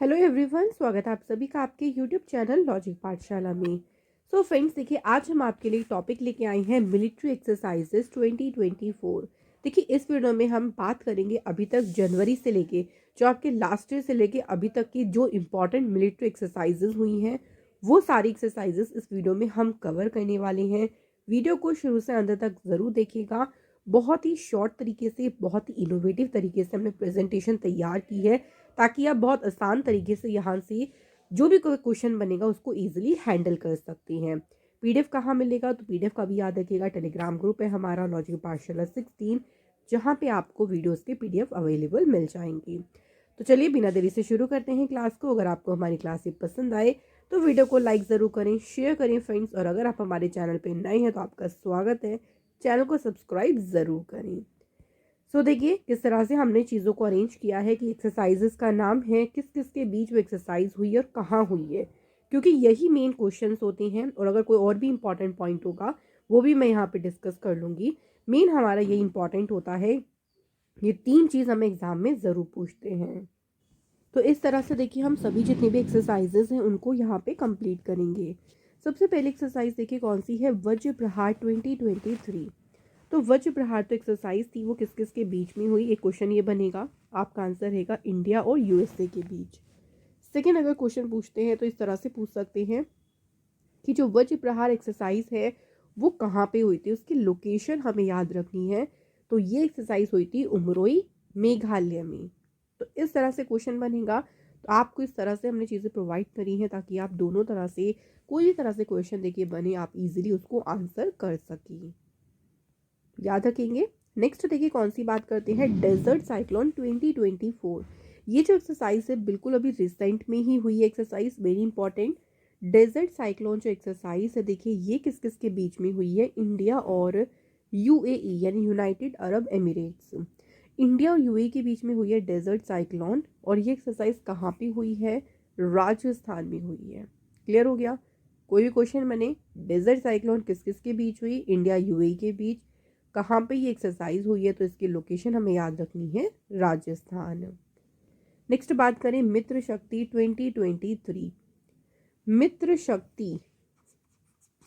Hello everyone, स्वागत है आप सभी का आपके यूट्यूब चैनल लॉजिक पाठशाला में। सो फ्रेंड्स, देखिए आज हम आपके लिए टॉपिक लेके आए हैं मिलिट्री एक्सरसाइजेस 2024। देखिए इस वीडियो में हम बात करेंगे अभी तक जनवरी से लेके जो आपके लास्ट ईयर से लेके अभी तक की जो इम्पोर्टेंट मिलिट्री एक्सरसाइजेस हुई हैं वो सारी एक्सरसाइजेस इस वीडियो में हम कवर करने वाले हैं। वीडियो को शुरू से अंत तक ज़रूर देखिएगा। बहुत ही शॉर्ट तरीके से, बहुत ही इनोवेटिव तरीके से हमने प्रेजेंटेशन तैयार की है ताकि आप बहुत आसान तरीके से यहाँ से जो भी कोई क्वेश्चन बनेगा उसको इजीली हैंडल कर सकते हैं। पीडीएफ कहाँ मिलेगा? तो पीडीएफ का भी याद रखिएगा, टेलीग्राम ग्रुप है हमारा लॉजिक पाठशाला 16, जहाँ पे आपको वीडियोस के पीडीएफ अवेलेबल मिल जाएंगे। तो चलिए बिना देरी से शुरू करते हैं क्लास को। अगर आपको हमारी क्लास पसंद आए तो वीडियो को लाइक ज़रूर करें, शेयर करें फ्रेंड्स, और अगर आप हमारे चैनल पर नए हैं तो आपका स्वागत है, चैनल को सब्सक्राइब ज़रूर करें। सो देखिए किस तरह से हमने चीज़ों को अरेंज किया है कि एक्सरसाइजेस का नाम है, किस किस के बीच वो एक्सरसाइज हुई है और कहाँ हुई है, क्योंकि यही मेन क्वेश्चंस होते हैं। और अगर कोई और भी इंपॉर्टेंट पॉइंट होगा वो भी मैं यहाँ पे डिस्कस कर लूँगी। मेन हमारा ये इंपॉर्टेंट होता है, ये तीन चीज़ हमें एग्जाम में ज़रूर पूछते हैं। तो इस तरह से देखिए हम सभी जितनी भी एक्सरसाइजेज हैं उनको यहाँ पे कंप्लीट करेंगे। सबसे पहली एक्सरसाइज देखिए कौन सी है, वज्र प्रहार 2023। तो वज्र प्रहार तो एक्सरसाइज थी वो किस किस के बीच में हुई। एक क्वेश्चन ये बनेगा, आपका आंसर रहेगा इंडिया और यूएसए के बीच। सेकेंड अगर क्वेश्चन पूछते हैं तो इस तरह से पूछ सकते हैं कि जो वज्र प्रहार एक्सरसाइज है वो कहाँ पे हुई थी, उसकी लोकेशन हमें याद रखनी है। तो ये एक्सरसाइज हुई थी उमरोई, मेघालय में। तो इस तरह से क्वेश्चन बनेगा। तो आपको इस तरह से हमने चीज़ें प्रोवाइड करी हैं ताकि आप दोनों तरह से कोई भी तरह से क्वेश्चन देखिए बने, आप इजीली उसको आंसर कर सकें, याद रखेंगे। नेक्स्ट देखिए कौन सी बात करते हैं, डेजर्ट साइक्लोन 2024। ये जो एक्सरसाइज है बिल्कुल अभी रिसेंट में ही हुई है exercise, very important. Desert cyclone जो एक्सरसाइज है देखिए ये किस किस के बीच में हुई है, इंडिया और यूएई यानी यूनाइटेड अरब एमिरेट्स। इंडिया और यूएई के बीच में हुई है डेजर्ट साइक्लोन, और ये एक्सरसाइज कहाँ पे हुई है, राजस्थान में हुई है। क्लियर हो गया? कोई भी क्वेश्चन बने, डेजर्ट साइक्लोन किस किस के बीच हुई, इंडिया यूएई के बीच, कहाँ पे ये एक्सरसाइज हुई है, तो इसकी लोकेशन हमें याद रखनी है, राजस्थान। नेक्स्ट बात करें मित्र शक्ति 2023। मित्र शक्ति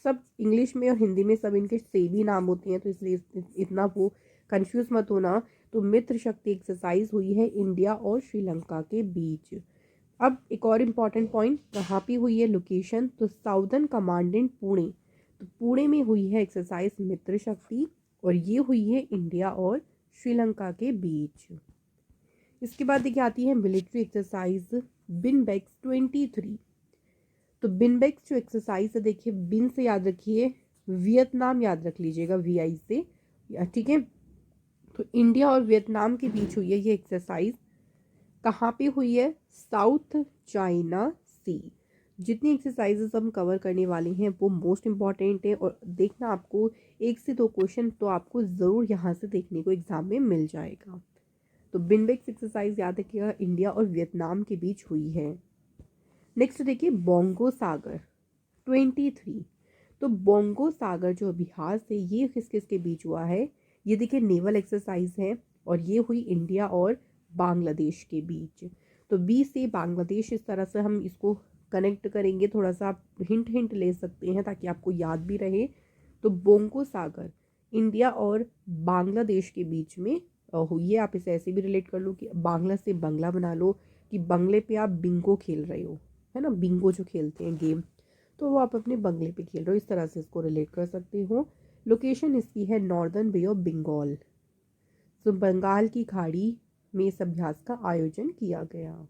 सब इंग्लिश में और हिंदी में सब इनके सेम ही नाम होते हैं, तो इसलिए इतना वो कंफ्यूज मत होना। तो मित्र शक्ति एक्सरसाइज हुई है इंडिया और श्रीलंका के बीच। अब एक और इम्पॉर्टेंट पॉइंट, कहाँ पे हुई है लोकेशन, तो साउदर्न कमांडेंट पुणे। तो पुणे में हुई है एक्सरसाइज मित्र शक्ति, और ये हुई है इंडिया और श्रीलंका के बीच। इसके बाद देखिए आती है मिलिट्री एक्सरसाइज बिनबेक्स 23। तो बिनबेक्स जो एक्सरसाइज है देखिए, बिन से याद रखिए, वियतनाम याद रख लीजिएगा वीआई से, ठीक है। तो इंडिया और वियतनाम के बीच हुई है ये एक्सरसाइज। कहाँ पे हुई है, साउथ चाइना सी। जितनी एक्सरसाइजेस हम कवर करने वाले हैं वो मोस्ट इम्पॉर्टेंट है, और देखना आपको एक से दो क्वेश्चन तो आपको ज़रूर यहाँ से देखने को एग्जाम में मिल जाएगा। तो बिनबेक्स एक्सरसाइज याद रखिएगा, इंडिया और वियतनाम के बीच हुई है। नेक्स्ट देखिए बोंगो सागर 23। तो बोंगो सागर जो बिहार से, ये किस किस के बीच हुआ है, ये देखिए नेवल एक्सरसाइज है, और ये हुई इंडिया और बांग्लादेश के बीच। तो बी से बांग्लादेश, इस तरह से हम इसको कनेक्ट करेंगे, थोड़ा सा आप हिंट हिंट ले सकते हैं ताकि आपको याद भी रहे। तो बोंगो सागर इंडिया और बांग्लादेश के बीच में हुई है। आप इसे ऐसे भी रिलेट कर लो कि बांग्ला से बंगला बना लो, कि बंगले पे आप बिंगो खेल रहे हो, है ना, बिंगो जो खेलते हैं गेम, तो वो आप अपने बंगले पे खेल रहे हो, इस तरह से इसको रिलेट कर सकते हो। लोकेशन इसकी है नॉर्दर्न बे ऑफ बंगाल। तो बंगाल की खाड़ी में इस अभ्यास का आयोजन किया गया।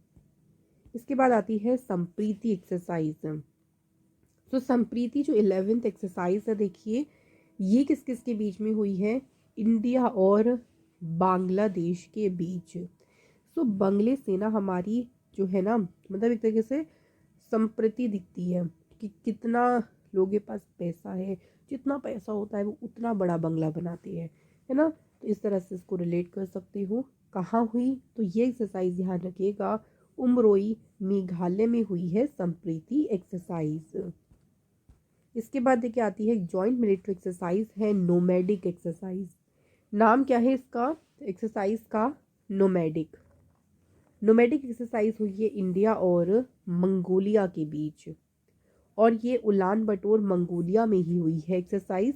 इसके बाद आती है संप्रीति एक्सरसाइज। तो संप्रीति जो 11th एक्सरसाइज है देखिए, ये किस किस के बीच में हुई है, इंडिया और बांग्लादेश के बीच। सो बंगले सेना हमारी जो है ना, मतलब एक तरीके से संप्रति दिखती है कि कितना लोगों के पास पैसा है, जितना पैसा होता है वो उतना बड़ा बंगला बनाते हैं, है ना। तो इस तरह से इसको रिलेट कर सकती हूँ। कहाँ हुई, तो ये एक्सरसाइज ध्यान रखिएगा, उमरोई मेघालय में हुई है संप्रीति एक्सरसाइज। इसके बाद देखिए आती है जॉइंट मिलिट्री एक्सरसाइज है नोमैडिक एक्सरसाइज। नाम क्या है इसका एक्सरसाइज का, नोमैडिक। नोमैडिक एक्सरसाइज हुई है इंडिया और मंगोलिया के बीच, और ये उलान बटोर मंगोलिया में ही हुई है एक्सरसाइज।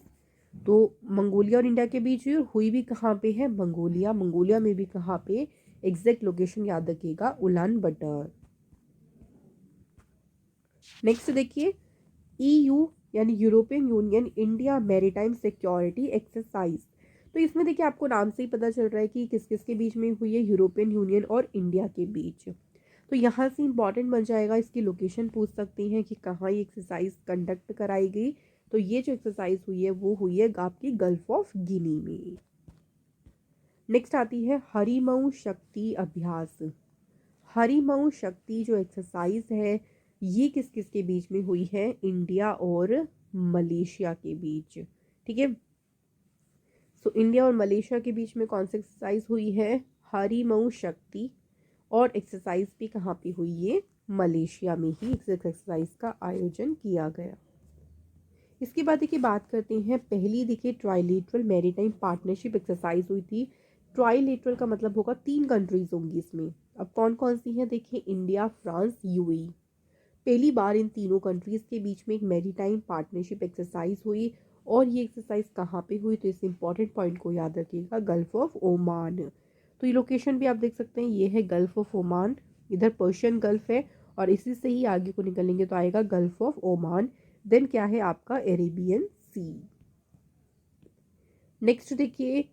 तो मंगोलिया और इंडिया के बीच हुई, और हुई भी कहाँ पे है, मंगोलिया। मंगोलिया में भी कहाँ पे, एग्जैक्ट लोकेशन याद रखिएगा, उलान बटर। नेक्स्ट देखिए, ईयू यानी European union India maritime security exercise. तो इसमें देखिए आपको नाम से ही पता चल रहा है कि किस किस के बीच में हुई है, यूरोपियन यूनियन और इंडिया के बीच। तो यहाँ से इंपॉर्टेंट बन जाएगा, इसकी लोकेशन पूछ सकते हैं कि कहाँ ये एक्सरसाइज कंडक्ट कराई गई। तो ये जो एक्सरसाइज हुई है वो हुई है आपकी गल्फ ऑफ गिनी में। नेक्स्ट आती है हरिमऊ शक्ति अभ्यास। हरिमऊ शक्ति जो एक्सरसाइज है ये किस किस के बीच में हुई है, इंडिया और मलेशिया के बीच। ठीक है, सो इंडिया और मलेशिया के बीच में कौन सी एक्सरसाइज हुई है, हरिमऊ शक्ति। और एक्सरसाइज भी कहाँ पे हुई है, मलेशिया में ही इस एक्सरसाइज का आयोजन किया गया। इसके बाद देखिए बात करते हैं, पहली देखिए ट्राइलेटरल मैरीटाइम पार्टनरशिप एक्सरसाइज हुई थी। ट्राइलेटरल का मतलब होगा 3 कंट्रीज होंगी इसमें। अब कौन कौन सी हैं देखिए, इंडिया, फ्रांस, यूएई। पहली बार इन तीनों कंट्रीज के बीच में एक मैरीटाइम पार्टनरशिप एक्सरसाइज हुई। और ये एक्सरसाइज कहाँ पे हुई, तो इस इंपॉर्टेंट पॉइंट को याद रखिएगा, गल्फ ऑफ ओमान। तो ये लोकेशन भी आप देख सकते हैं, ये है गल्फ ऑफ ओमान। इधर पर्शियन गल्फ है, और इसी से ही आगे को निकलेंगे तो आएगा गल्फ ऑफ ओमान। देन क्या है आपका, अरेबियन सी। नेक्स्ट देखिए,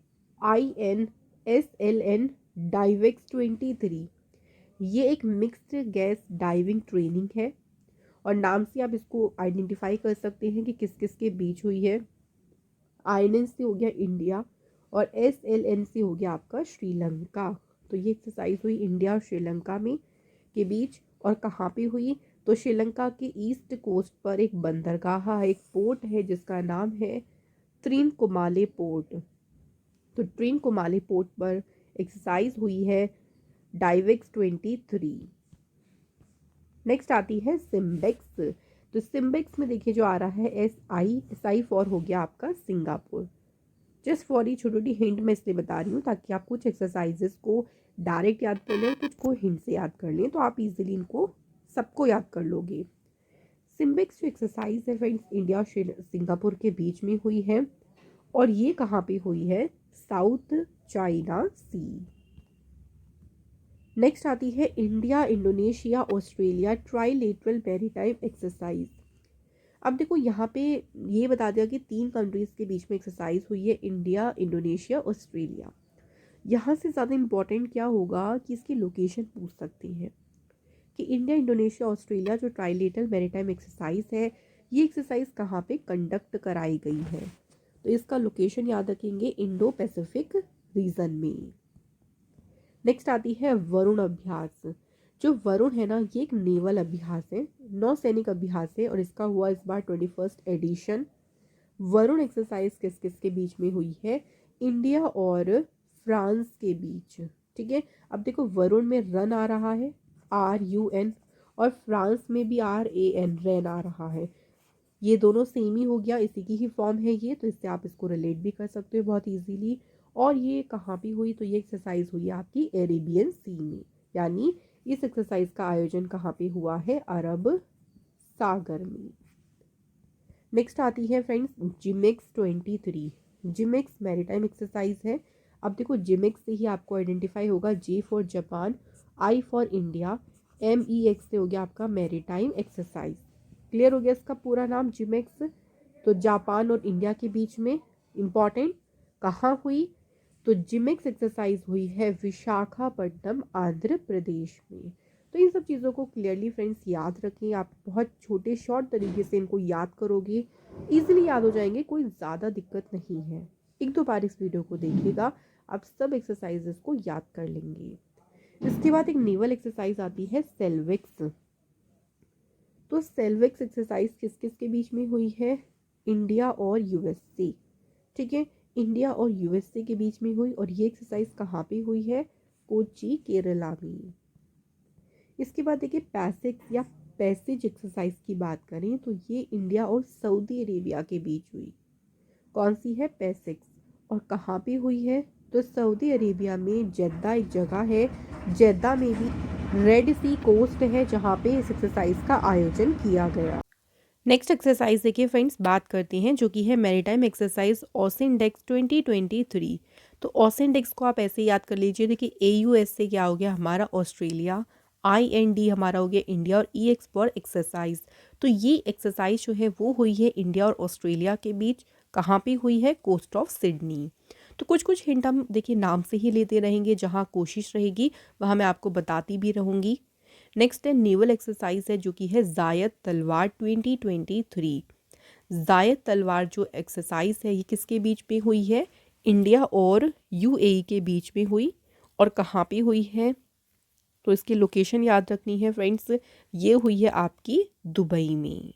INSLN डाइवेक्स 23। ये एक मिक्स्ड गैस डाइविंग ट्रेनिंग है, और नाम से आप इसको आइडेंटिफाई कर सकते हैं कि किस किस के बीच हुई है। INN से हो गया इंडिया, और SLN से हो गया आपका श्रीलंका। तो ये एक्सरसाइज हुई इंडिया और श्रीलंका में के बीच। और कहाँ पे हुई, तो श्रीलंका के ईस्ट कोस्ट पर एक बंदरगाह, एक पोर्ट है जिसका नाम है त्रिनकुमाले पोर्ट। तो त्रिनकुमाले पोर्ट पर एक्सरसाइज हुई है डाइवेक्स 23। नेक्स्ट आती है सिम्बेक्स। तो सिम्बेक्स में देखिए जो आ रहा है SI फॉर हो गया आपका सिंगापुर। जस्ट फॉर ये छोटी छोटी हिंट मैं इसलिए बता रही हूँ ताकि आप कुछ एक्सरसाइजेस को डायरेक्ट याद कर लें, कुछ को हिंट से याद कर लें, तो आप इजीली इनको सबको याद कर लोगे। सिम्बेक्स जो एक्सरसाइज है फ्रेंड्स, इंडिया और सिंगापुर के बीच में हुई है, और ये कहाँ पे हुई है, साउथ चाइना सी। नेक्स्ट आती है India, Indonesia, Australia trilateral maritime exercise. अब देखो यहाँ पे ये बता दिया कि 3 कंट्रीज के बीच में एक्सरसाइज हुई है, इंडिया, इंडोनेशिया, ऑस्ट्रेलिया। यहाँ से ज़्यादा इम्पोर्टेंट क्या होगा कि इसकी लोकेशन पूछ सकती है कि इंडिया, इंडोनेशिया, ऑस्ट्रेलिया जो ट्राइलेटरल मैरीटाइम एक्सरसाइज है ये एक्सरसाइज कहाँ पे कंडक्ट कराई गई है। तो इसका लोकेशन याद रखेंगे, इंडो पैसिफिक रीजन में। नेक्स्ट आती है वरुण अभ्यास। जो वरुण है ना, ये एक नेवल अभ्यास है, नौसैनिक अभ्यास है, और इसका हुआ इस बार 21st एडिशन। वरुण एक्सरसाइज किस किस के बीच में हुई है, इंडिया और फ्रांस के बीच। ठीक है, अब देखो वरुण में रन आ रहा है, RUN, और फ्रांस में भी RAN, रैन आ रहा है। ये दोनों सेम ही हो गया, इसी की ही फॉर्म है ये, तो इससे आप इसको रिलेट भी कर सकते हो बहुत इजीली। और ये कहाँ पे हुई, तो ये एक्सरसाइज हुई आपकी अरेबियन सी में, यानी इस एक्सरसाइज का आयोजन कहाँ पे हुआ है, अरब सागर में। नेक्स्ट आती है friends JIMEX 23। JIMEX maritime exercise है। अब देखो जिमेक्स से ही आपको आइडेंटिफाई होगा, J for Japan, I for India, MEX से हो गया आपका मैरीटाइम एक्सरसाइज। क्लियर हो गया इसका पूरा नाम, जिमेक्स। तो जापान और इंडिया के बीच में, इंपॉर्टेंट कहाँ हुई, तो जिमेक्स एक्सरसाइज हुई है विशाखापट्टनम, आंध्र प्रदेश में। तो इन सब चीज़ों को क्लियरली फ्रेंड्स याद रखें, आप बहुत छोटे शॉर्ट तरीके से इनको याद करोगे, इजीली याद हो जाएंगे, कोई ज़्यादा दिक्कत नहीं है। 1-2 बार इस वीडियो को देखिएगा, आप सब एक्सरसाइजेस को याद कर लेंगे। इसके बाद एक नेवल एक्सरसाइज आती है सेल्विक्स। तो सेल्विक्स एक्सरसाइज किस किस के बीच में हुई है, इंडिया और USA। ठीक है, इंडिया और USA के बीच में हुई, और ये एक्सरसाइज कहाँ पे हुई है, कोच्चि, केरला में। इसके बाद देखिए पैसिक्स या पैसेज एक्सरसाइज की बात करें तो ये इंडिया और सऊदी अरेबिया के बीच हुई। कौन सी है, पैसिक्स। और कहाँ पे हुई है, तो सऊदी अरेबिया में जेद्दा एक जगह है, जेद्दा में भी रेड सी कोस्ट है जहाँ पे इस एक्सरसाइज का आयोजन किया गया। नेक्स्ट एक्सरसाइज देखिए फ्रेंड्स, बात करते हैं जो कि है मैरीटाइम एक्सरसाइज ऑसिनडेक्स 2023। तो ऑसिनडेक्स को आप ऐसे याद कर लीजिए, देखिए AUS से क्या हो गया हमारा ऑस्ट्रेलिया, IND हमारा हो गया इंडिया और EX फॉर एक्सरसाइज। तो ये एक्सरसाइज जो है वो हुई है इंडिया और ऑस्ट्रेलिया के बीच। कहाँ पे हुई है? Coast of Sydney. तो कुछ कुछ हिंट हम देखिए नाम से ही लेते रहेंगे, जहाँ कोशिश रहेगी वहाँ मैं आपको बताती भी रहूँगी। नेक्स्ट है नेवल एक्सरसाइज है जो कि है जायद तलवार 2023। जायद तलवार जो एक्सरसाइज है ये किसके बीच में हुई है? इंडिया और UAE के बीच में हुई। और कहाँ पे हुई है? तो इसकी लोकेशन याद रखनी है फ्रेंड्स, ये हुई है आपकी दुबई में।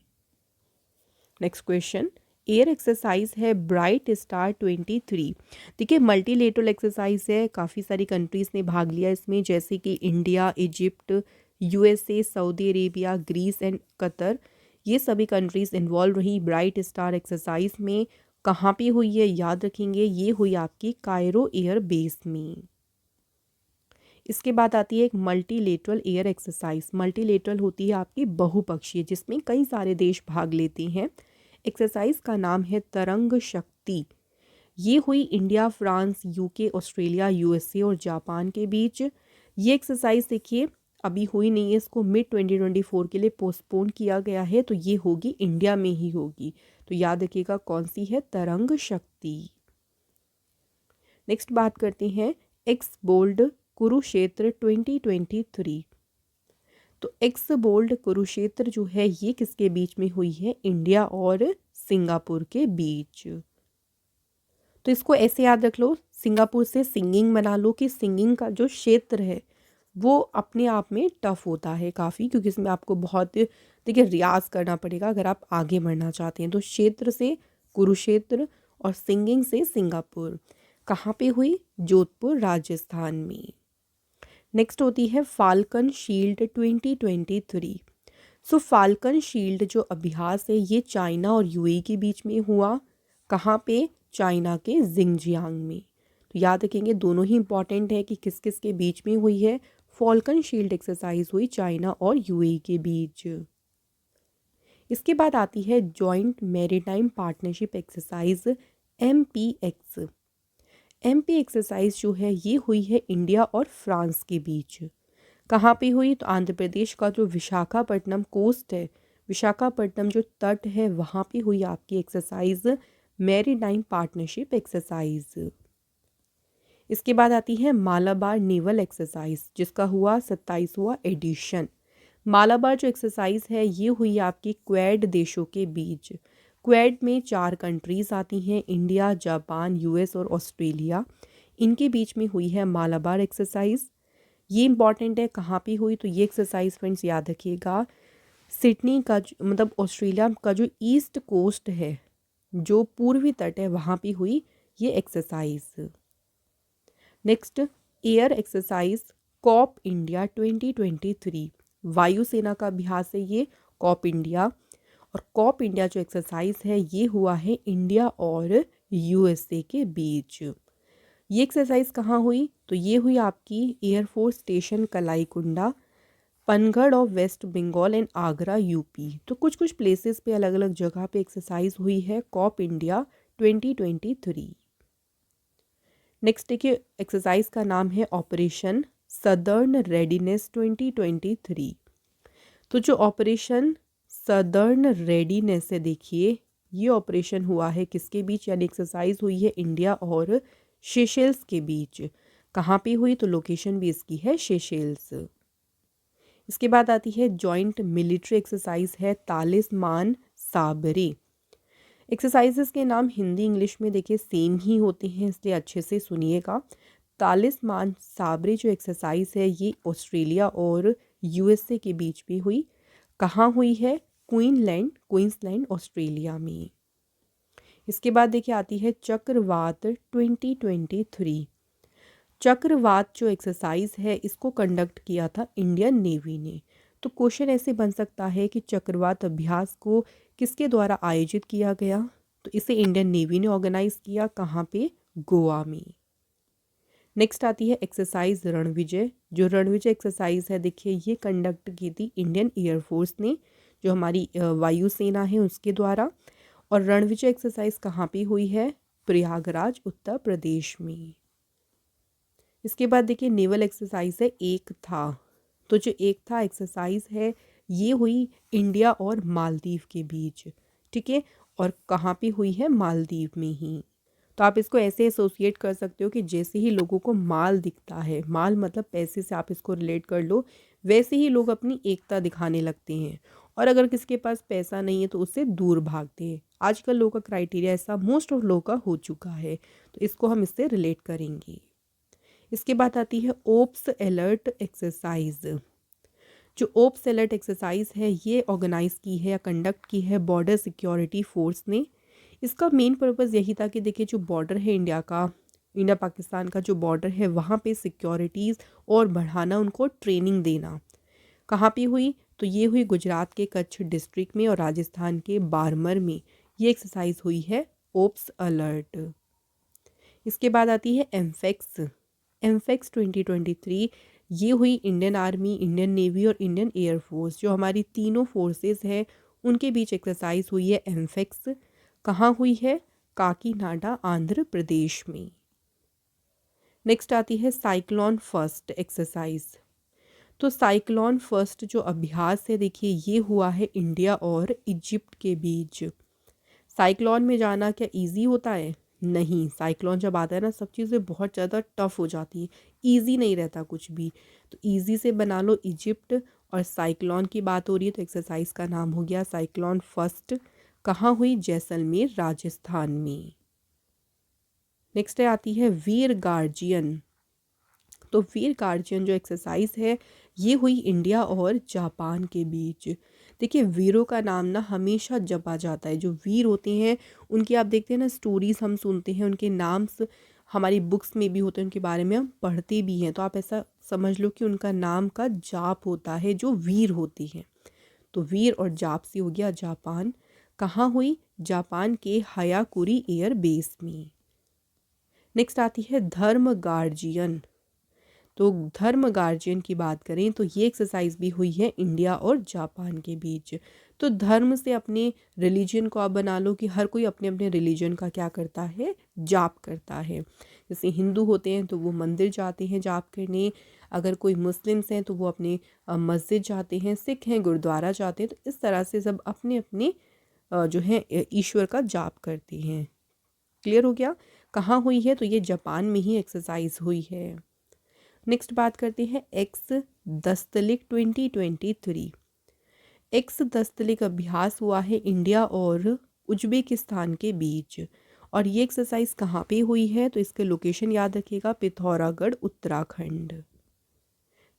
नेक्स्ट क्वेश्चन, एयर एक्सरसाइज है ब्राइट स्टार 23। देखिए मल्टीलेटरल एक्सरसाइज है, काफ़ी सारी कंट्रीज़ ने भाग लिया इसमें, जैसे कि India, Egypt, USA, Saudi Arabia, Greece and Qatar. ये सभी कंट्रीज़ इन्वॉल्व रही ब्राइट स्टार एक्सरसाइज में। कहाँ पे हुई है याद रखेंगे, ये हुई आपकी कायरो एयर बेस में। इसके बाद आती है एक मल्टीलेटरल एयर एक्सरसाइज। मल्टीलेटरल होती है आपकी बहुपक्षीय, जिसमें कई सारे देश भाग लेते हैं। एक्सरसाइज का नाम है तरंग शक्ति। ये हुई India, France, UK, Australia, USA और जापान के बीच। ये एक्सरसाइज देखिए अभी हुई नहीं है, इसको मिड 2024 के लिए पोस्टपोन किया गया है, तो ये होगी इंडिया में ही होगी। तो याद रखिएगा कौन सी है? तरंग शक्ति। नेक्स्ट बात करते हैं एक्स बोल्ड कुरुक्षेत्र 2023। तो एक्स बोल्ड कुरुक्षेत्र जो है ये किसके बीच में हुई है? इंडिया और सिंगापुर के बीच। तो इसको ऐसे याद रख लो, सिंगापुर से सिंगिंग बना लो कि सिंगिंग का जो क्षेत्र है वो अपने आप में टफ होता है काफ़ी, क्योंकि इसमें आपको बहुत देखिए रियाज करना पड़ेगा अगर आप आगे बढ़ना चाहते हैं। तो क्षेत्र से कुरुक्षेत्र और सिंगिंग से सिंगापुर। कहाँ पे हुई? जोधपुर राजस्थान में। नेक्स्ट होती है फाल्कन शील्ड 2023। सो फाल्कन शील्ड जो अभ्यास है ये चाइना और UAE के बीच में हुआ। कहाँ पे? चाइना के जिंगजियांग में। तो याद रखेंगे दोनों ही इंपॉर्टेंट है कि किस किस के बीच में हुई है। फाल्कन शील्ड एक्सरसाइज हुई चाइना और UAE के बीच। इसके बाद आती है joint maritime partnership exercise MPX। MP exercise जो है ये हुई है इंडिया और फ्रांस के बीच। कहाँ पे हुई? तो आंध्र प्रदेश का जो विशाखापट्टनम कोस्ट है, विशाखापट्टनम जो तट है वहाँ पे हुई आपकी एक्सरसाइज मैरीटाइम पार्टनरशिप एक्सरसाइज। इसके बाद आती है मालाबार नेवल एक्सरसाइज, जिसका हुआ 27वां एडिशन। मालाबार जो एक्सरसाइज है ये हुई आपकी क्वेड देशों के बीच। क्वेड में 4 कंट्रीज़ आती हैं, इंडिया, जापान, US और ऑस्ट्रेलिया। इनके बीच में हुई है मालाबार एक्सरसाइज। ये इंपॉर्टेंट है कहाँ पे हुई? तो ये एक्सरसाइज फ्रेंड्स याद रखिएगा सिडनी का मतलब ऑस्ट्रेलिया का जो ईस्ट कोस्ट है, जो पूर्वी तट है वहाँ पे हुई ये exercise. Next air exercise cope India 2023। वायुसेना का अभ्यास है ये कॉप इंडिया। और कॉप इंडिया जो एक्सरसाइज है ये हुआ है इंडिया और USA के बीच। ये एक्सरसाइज कहाँ हुई? तो ये हुई आपकी air force station Kalaikunda, Panagarh of West Bengal and Agra UP। तो कुछ कुछ प्लेसेस पे अलग अलग जगह पे एक्सरसाइज हुई है कॉप इंडिया 2023। नेक्स्ट देखिए एक्सरसाइज का नाम है ऑपरेशन सदर्न रेडीनेस 2023। तो जो ऑपरेशन सदर्न रेडीनेस है देखिए ये ऑपरेशन हुआ है किसके बीच, यानी एक्सरसाइज हुई है इंडिया और सेशेल्स के बीच। कहाँ पे हुई? तो लोकेशन भी इसकी है सेशेल्स। इसके बाद आती है जॉइंट मिलिट्री एक्सरसाइज है तालिस्मान साबरे। एक्सरसाइजेस के नाम हिंदी इंग्लिश में देखिए सेम ही होते हैं, इसलिए अच्छे से सुनिएगा। तालिस्मान साबरे जो एक्सरसाइज है ये ऑस्ट्रेलिया और USA के बीच में हुई। कहाँ हुई है? क्वींसलैंड ऑस्ट्रेलिया में। इसके बाद देखिए आती है चक्रवात 2023। चक्रवात जो एक्सरसाइज है इसको कंडक्ट किया था इंडियन नेवी ने। तो क्वेश्चन ऐसे बन सकता है कि चक्रवात अभ्यास को किसके द्वारा आयोजित किया गया? तो इसे इंडियन नेवी ने ऑर्गेनाइज किया। कहाँ पे? गोवा में। नेक्स्ट आती है एक्सरसाइज रणविजय। जो रणविजय एक्सरसाइज है देखिए ये कंडक्ट की थी इंडियन एयरफोर्स ने, जो हमारी वायुसेना है उसके द्वारा। और रणविजय एक्सरसाइज कहाँ पे हुई है? प्रयागराज उत्तर प्रदेश में। इसके बाद देखिए नेवल एक्सरसाइज है एक था। तो जो एक था एक्सरसाइज है ये हुई इंडिया और मालदीव के बीच, ठीक है। और कहाँ पे हुई है? मालदीव में ही। तो आप इसको ऐसे एसोसिएट कर सकते हो कि जैसे ही लोगों को माल दिखता है, माल मतलब पैसे से आप इसको रिलेट कर लो, वैसे ही लोग अपनी एकता दिखाने लगते हैं। और अगर किसी के पास पैसा नहीं है तो उससे दूर भागते हैं। आजकल लोगों का क्राइटेरिया ऐसा मोस्ट ऑफ लोगों का हो चुका है, तो इसको हम इससे रिलेट करेंगे। इसके बाद आती है ओप्स अलर्ट एक्सरसाइज। जो ओप्स अलर्ट एक्सरसाइज है ये ऑर्गेनाइज की है या कंडक्ट की है बॉर्डर सिक्योरिटी फोर्स ने। इसका मेन पर्पज़ यही था कि देखिए जो बॉर्डर है इंडिया का, इंडिया पाकिस्तान का जो बॉर्डर है वहाँ पे सिक्योरिटीज़ और बढ़ाना, उनको ट्रेनिंग देना। कहाँ पे हुई? तो ये हुई गुजरात के कच्छ डिस्ट्रिक्ट में और राजस्थान के बारमर में। ये एक्सरसाइज हुई है ओप्स अलर्ट। इसके बाद आती है एम्फेक्स। एम्फेक्स 2023 ये हुई इंडियन आर्मी, इंडियन नेवी और इंडियन एयरफोर्स, जो हमारी तीनों फोर्सेस हैं उनके बीच एक्सरसाइज हुई है एम्फेक्स। कहाँ हुई है? काकीनाडा आंध्र प्रदेश में। नेक्स्ट आती है साइक्लोन फर्स्ट एक्सरसाइज। तो साइक्लोन फर्स्ट जो अभ्यास है देखिए ये हुआ है इंडिया और इजिप्ट के बीच। साइक्लोन में जाना क्या इजी होता है? नहीं, साइक्लोन जब आता है ना सब चीज़ें बहुत ज़्यादा टफ हो जाती है, इजी नहीं रहता कुछ भी। तो इजी से बना लो इजिप्ट। और साइक्लोन की बात हो रही है तो एक्सरसाइज का नाम हो गया साइक्लोन फर्स्ट। कहाँ हुई? जैसलमेर राजस्थान में। नेक्स्ट आती है वीर गार्जियन। तो वीर गार्जियन जो एक्सरसाइज है ये हुई इंडिया और जापान के बीच। देखिए वीरों का नाम ना हमेशा जपा जाता है। जो वीर होते हैं उनकी आप देखते हैं ना स्टोरीज हम सुनते हैं, उनके नाम्स हमारी बुक्स में भी होते हैं, उनके बारे में हम पढ़ते भी हैं। तो आप ऐसा समझ लो कि उनका नाम का जाप होता है जो वीर होती हैं। तो वीर और जाप से हो गया जापान। कहाँ हुई? जापान के हयाकुरी एयर बेस में। नेक्स्ट आती है धर्म गार्जियन। तो धर्म गार्जियन की बात करें तो ये एक्सरसाइज भी हुई है इंडिया और जापान के बीच। तो धर्म से अपने रिलीजन को आप बना लो कि हर कोई अपने अपने रिलीजन का क्या करता है? जाप करता है। जैसे हिंदू होते हैं तो वो मंदिर जाते हैं जाप करने, अगर कोई मुस्लिम्स हैं तो वो अपने मस्जिद जाते हैं, सिख हैं गुरुद्वारा जाते हैं। तो इस तरह से सब अपने अपने जो है ईश्वर का जाप करते हैं। क्लियर हो गया? कहाँ हुई है? तो ये जापान में ही एक्सरसाइज हुई है। नेक्स्ट बात करते हैं एक्स दस्तलिक 2023। एक्स दस्तलिक अभ्यास हुआ है इंडिया और उज्बेकिस्तान के बीच। और ये एक्सरसाइज कहाँ पे हुई है? तो इसके लोकेशन याद रखिएगा, पिथौरागढ़ उत्तराखंड।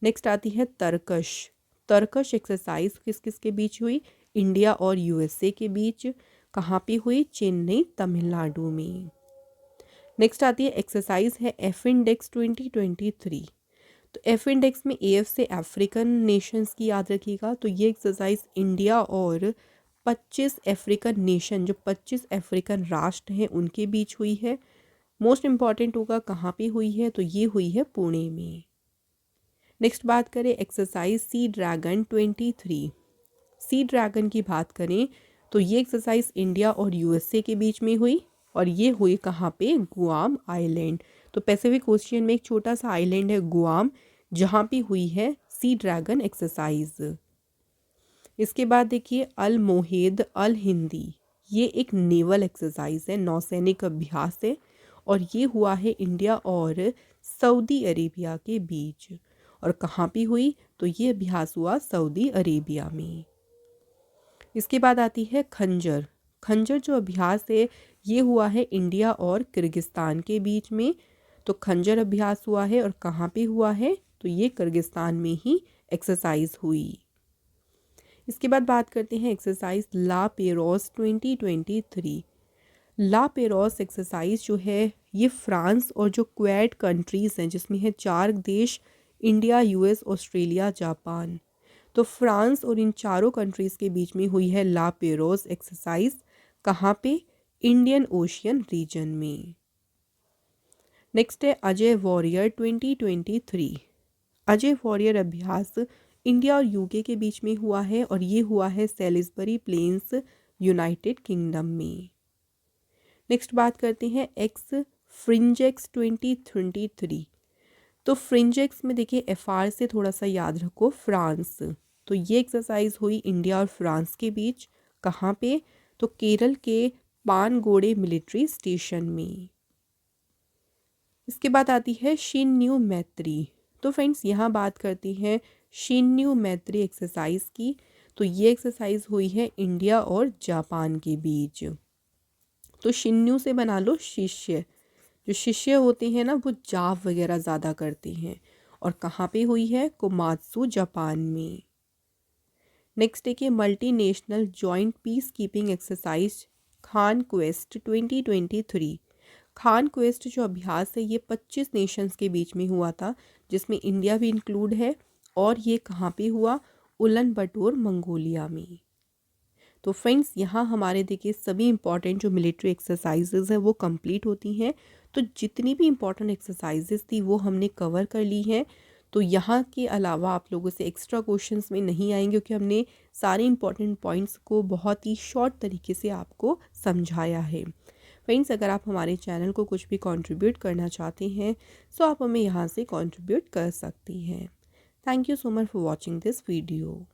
नेक्स्ट आती है तर्कश। तर्कश एक्सरसाइज किस किस के बीच हुई? इंडिया और यूएसए के बीच। कहाँ पे हुई? चेन्नई तमिलनाडु में। नेक्स्ट आती है एक्सरसाइज है एफ इंडेक्स 2023। तो एफ इंडेक्स में एफ से अफ्रीकन नेशंस की याद रखिएगा। तो ये एक्सरसाइज इंडिया और 25 अफ्रीकन नेशन, जो 25 अफ्रीकन राष्ट्र हैं उनके बीच हुई है। मोस्ट इम्पॉर्टेंट होगा कहाँ पे हुई है? तो ये हुई है पुणे में। नेक्स्ट बात करें exercise sea dragon 23। Sea dragon की बात करें तो ये एक्सरसाइज इंडिया और यूएसए के बीच में हुई। और ये हुई कहाँ पे? Guam island. तो पैसिफिक ओशियन में एक छोटा सा आइलैंड है गुआम, जहाँ पे हुई है सी ड्रैगन एक्सरसाइज। इसके बाद देखिए अल मोहेद अल हिंदी। ये एक नेवल एक्सरसाइज है, नौसैनिक अभ्यास है। और ये हुआ है इंडिया और सऊदी अरेबिया के बीच। और कहाँ पे हुई? तो ये अभ्यास हुआ सऊदी अरेबिया में। इसके बाद आती है खंजर। खंजर जो अभ्यास है ये हुआ है इंडिया और किर्गिस्तान के बीच में। तो खंजर अभ्यास हुआ है और कहाँ पे हुआ है? तो ये किर्गिस्तान में ही एक्सरसाइज हुई। इसके बाद बात करते हैं एक्सरसाइज ला पेरोस 2023। ला पेरोस एक्सरसाइज जो है ये फ्रांस और जो क्वेड कंट्रीज़ हैं जिसमें है 4 देश, इंडिया, यूएस, ऑस्ट्रेलिया, जापान। तो फ्रांस और इन चारों कंट्रीज़ के बीच में हुई है ला पेरोस एक्सरसाइज। कहाँ पे? इंडियन ओशियन रीजन में। नेक्स्ट है अजय वॉरियर 2023। अजय वॉरियर अभ्यास इंडिया और यूके के बीच में हुआ है और ये हुआ है सेलिसबरी प्लेन्स, यूनाइटेड किंगडम में। नेक्स्ट बात करते हैं एक्स फ्रिंजेक्स 2023। तो फ्रिंजेक्स में देखिए एफआर से थोड़ा सा याद रखो फ्रांस। तो ये एक्सरसाइज हुई इंडिया और फ्रांस के बीच। कहाँ पे? तो केरल के पानगोड़े मिलिट्री स्टेशन में। इसके बाद आती है शिन्यू मैत्री। तो फ्रेंड्स यहाँ बात करती हैं शिन्यू मैत्री एक्सरसाइज की। तो ये एक्सरसाइज हुई है इंडिया और जापान के बीच। तो शिन्यू से बना लो शिष्य। जो शिष्य होते हैं ना वो जाव वगैरह ज़्यादा करते हैं। और कहाँ पे हुई है? कोमात्सु जापान में। नेक्स्ट है कि multinational joint peace keeping exercise Khan quest 2023। Khan quest जो अभ्यास है ये 25 नेशंस के बीच में हुआ था, जिसमें इंडिया भी इंक्लूड है। और ये कहाँ पे हुआ? उलन बटोर मंगोलिया में। तो फ्रेंड्स यहाँ हमारे देखिए सभी इंपॉर्टेंट जो मिलिट्री एक्सरसाइजेज हैं वो कंप्लीट होती हैं। तो जितनी भी इंपॉर्टेंट एक्सरसाइजेज थी वो हमने कवर कर ली हैं। तो यहाँ के अलावा आप लोगों से एक्स्ट्रा क्वेश्चंस में नहीं आएंगे, क्योंकि हमने सारे इंपॉर्टेंट पॉइंट्स को बहुत ही शॉर्ट तरीके से आपको समझाया है। फ्रेंड्स अगर आप हमारे चैनल को कुछ भी कंट्रीब्यूट करना चाहते हैं तो आप हमें यहाँ से कंट्रीब्यूट कर सकती हैं। Thank you so much for watching this video.